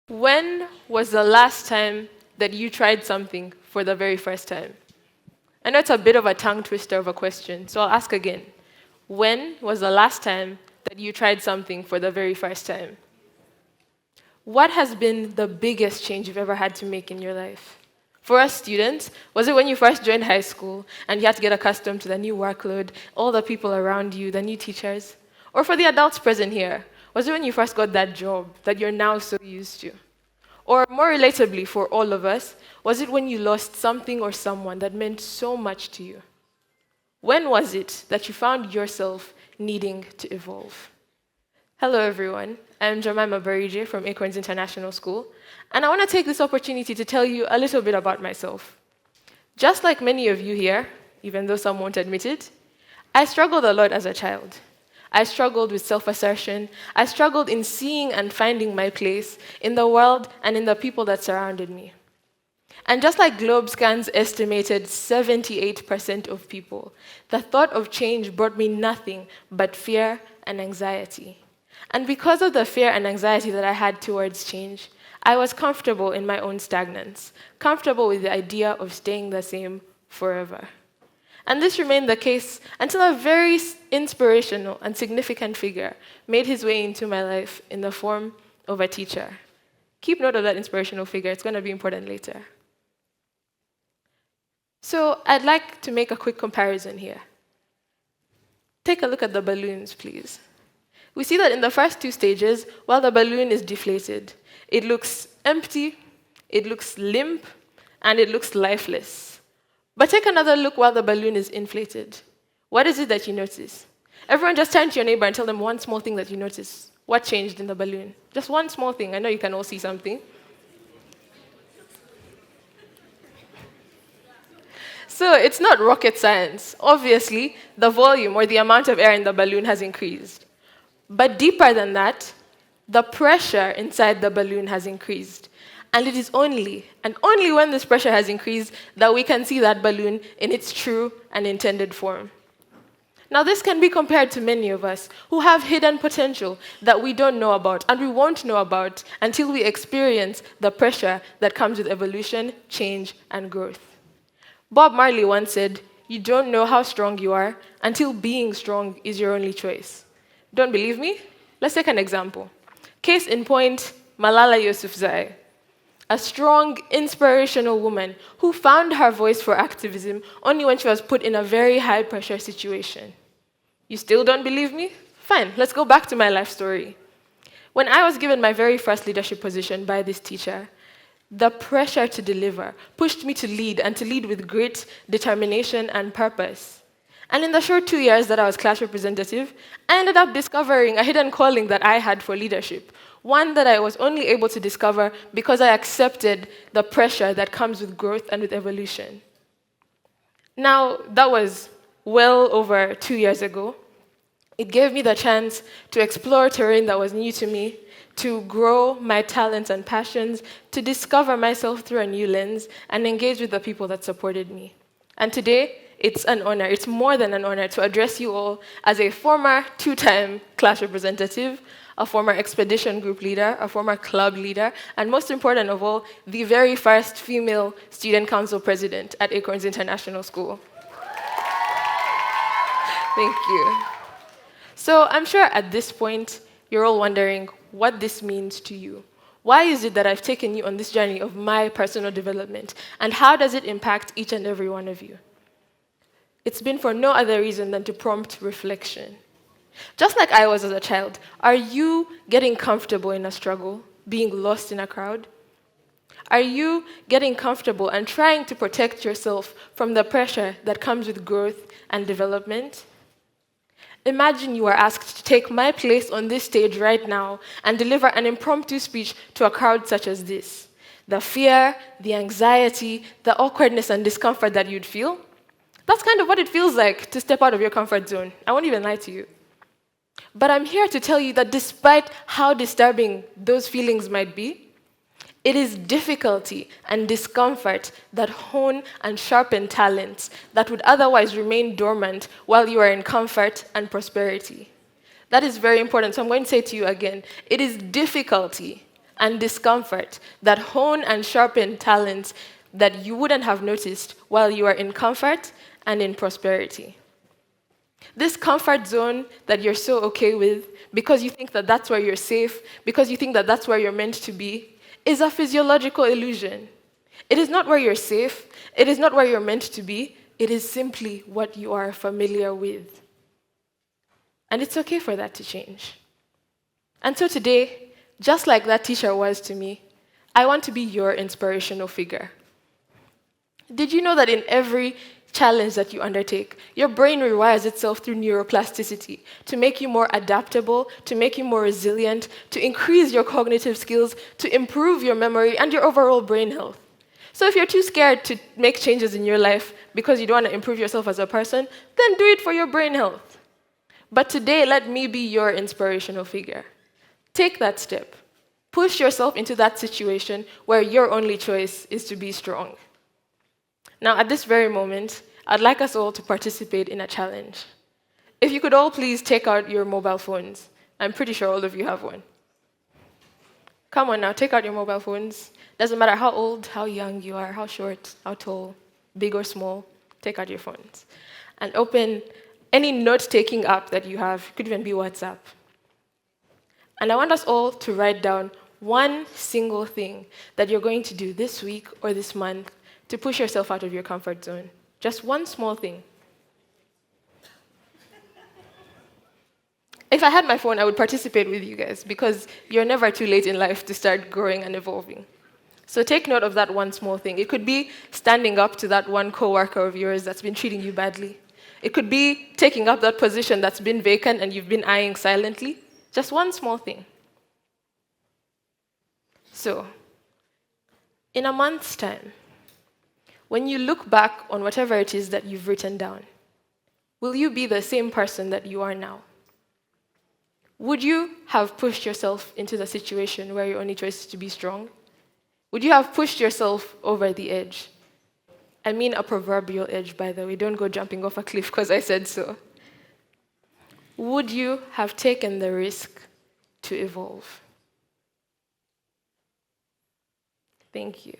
When was the last time that you tried something for the very first time? I know it's a bit of a tongue twister of a question, so I'll ask again. When was the last time that you tried something for the very first time? What has been the biggest change you've ever had to make in your life? For us students, was it when you first joined high school and you had to get accustomed to the new workload, all the people around you, the new teachers? Or for the adults present here, was it when you first got that job that you're now so used to? Or more relatably for all of us, was it when you lost something or someone that meant so much to you? When was it that you found yourself needing to evolve? Hello everyone, I'm Jemimah Barigye from Acorns International School, and I want to take this opportunity to tell you a little bit about myself. Just like many of you here, even though some won't admit it, I struggled a lot as a child. I struggled with self-assertion. I struggled in seeing and finding my place in the world and in the people that surrounded me. And just like GlobeScan's estimated 78% of people, the thought of change brought me nothing but fear and anxiety. And because of the fear and anxiety that I had towards change, I was comfortable in my own stagnance, comfortable with the idea of staying the same forever. And this remained the case until a very inspirational and significant figure made his way into my life in the form of a teacher. Keep note of that inspirational figure, it's going to be important later. So I'd like to make a quick comparison here. Take a look at the balloons, please. We see that in the first two stages, while the balloon is deflated, it looks empty, it looks limp, and it looks lifeless. But take another look while the balloon is inflated. What is it that you notice? Everyone just turn to your neighbor and tell them one small thing that you notice. What changed in the balloon? Just one small thing. I know you can all see something. So it's not rocket science. Obviously, the volume or the amount of air in the balloon has increased. But deeper than that, the pressure inside the balloon has increased. And it is only, and only when this pressure has increased, that we can see that balloon in its true and intended form. Now, this can be compared to many of us who have hidden potential that we don't know about, and we won't know about until we experience the pressure that comes with evolution, change, and growth. Bob Marley once said, "You don't know how strong you are until being strong is your only choice." Don't believe me? Let's take an example. Case in point, Malala Yousafzai. A strong, inspirational woman who found her voice for activism only when she was put in a very high-pressure situation. You still don't believe me? Fine, let's go back to my life story. When I was given my very first leadership position by this teacher, the pressure to deliver pushed me to lead, and to lead with grit, determination, and purpose. And in the short 2 years that I was class representative, I ended up discovering a hidden calling that I had for leadership, one that I was only able to discover because I accepted the pressure that comes with growth and with evolution. Now, that was well over 2 years ago. It gave me the chance to explore terrain that was new to me, to grow my talents and passions, to discover myself through a new lens, and engage with the people that supported me. And today, it's an honor, it's more than an honor to address you all as a former 2-time class representative, a former expedition group leader, a former club leader, and most important of all, the very first female student council president at Acorns International School. Thank you. So I'm sure at this point, you're all wondering what this means to you. Why is it that I've taken you on this journey of my personal development, and how does it impact each and every one of you? It's been for no other reason than to prompt reflection. Just like I was as a child, are you getting comfortable in a struggle, being lost in a crowd? Are you getting comfortable and trying to protect yourself from the pressure that comes with growth and development? Imagine you are asked to take my place on this stage right now and deliver an impromptu speech to a crowd such as this. The fear, the anxiety, the awkwardness and discomfort that you'd feel, that's kind of what it feels like to step out of your comfort zone. I won't even lie to you. But I'm here to tell you that despite how disturbing those feelings might be, it is difficulty and discomfort that hone and sharpen talents that would otherwise remain dormant while you are in comfort and prosperity. That is very important, so I'm going to say to you again, it is difficulty and discomfort that hone and sharpen talents that you wouldn't have noticed while you are in comfort and in prosperity. This comfort zone that you're so okay with because you think that that's where you're safe, because you think that that's where you're meant to be, is a physiological illusion. It is not where you're safe. It is not where you're meant to be. It is simply what you are familiar with. And it's okay for that to change. And so today, just like that teacher was to me, I want to be your inspirational figure. Did you know that in every challenge that you undertake, your brain rewires itself through neuroplasticity to make you more adaptable, to make you more resilient, to increase your cognitive skills, to improve your memory and your overall brain health? So if you're too scared to make changes in your life because you don't want to improve yourself as a person, then do it for your brain health. But today, let me be your inspirational figure. Take that step. Push yourself into that situation where your only choice is to be strong. Now, at this very moment, I'd like us all to participate in a challenge. If you could all please take out your mobile phones. I'm pretty sure all of you have one. Come on now, take out your mobile phones. Doesn't matter how old, how young you are, how short, how tall, big or small, take out your phones. And open any note-taking app that you have. It could even be WhatsApp. And I want us all to write down one single thing that you're going to do this week or this month to push yourself out of your comfort zone. Just one small thing. If I had my phone, I would participate with you guys because you're never too late in life to start growing and evolving. So take note of that one small thing. It could be standing up to that one coworker of yours that's been treating you badly. It could be taking up that position that's been vacant and you've been eyeing silently. Just one small thing. So, in a month's time, when you look back on whatever it is that you've written down, will you be the same person that you are now? Would you have pushed yourself into the situation where your only choice is to be strong? Would you have pushed yourself over the edge? I mean a proverbial edge, by the way. Don't go jumping off a cliff because I said so. Would you have taken the risk to evolve? Thank you.